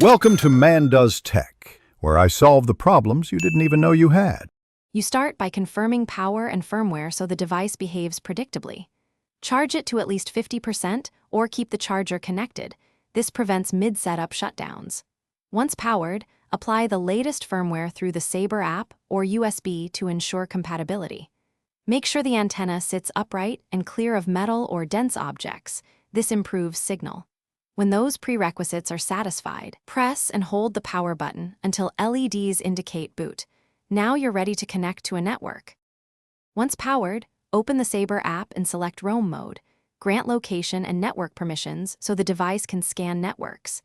Welcome to Man Does Tech, where I solve the problems you didn't even know you had. You start by confirming power and firmware so the device behaves predictably. Charge it to at least 50% or keep the charger connected. This prevents mid-setup shutdowns. Once powered, apply the latest firmware through the Saber app or USB to ensure compatibility. Make sure the antenna sits upright and clear of metal or dense objects. This improves signal. When those prerequisites are satisfied, press and hold the power button until LEDs indicate boot. Now you're ready to connect to a network. Once powered, open the Saber app and select Roam mode. Grant location and network permissions so the device can scan networks.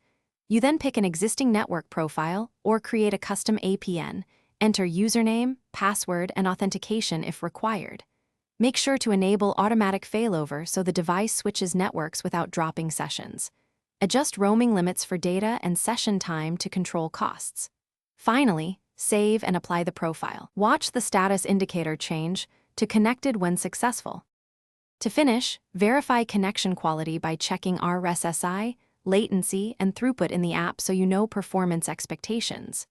You then pick an existing network profile or create a custom APN. Enter username, password, and authentication if required. Make sure to enable automatic failover so the device switches networks without dropping sessions. Adjust roaming limits for data and session time to control costs. Finally, save and apply the profile. Watch the status indicator change to connected when successful. To finish, verify connection quality by checking RSSI, latency, and throughput in the app so you know performance expectations.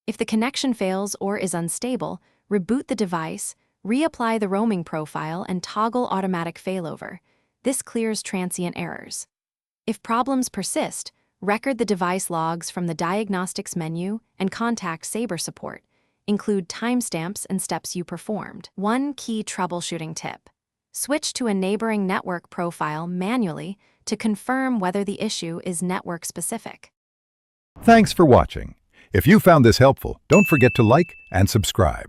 If the connection fails or is unstable, reboot the device, reapply the roaming profile, and toggle automatic failover. This clears transient errors. If problems persist, record the device logs from the diagnostics menu and contact Saber support. Include timestamps and steps you performed. One key troubleshooting tip: switch to a neighboring network profile manually to confirm whether the issue is network specific. Thanks for watching. If you found this helpful, don't forget to like and subscribe.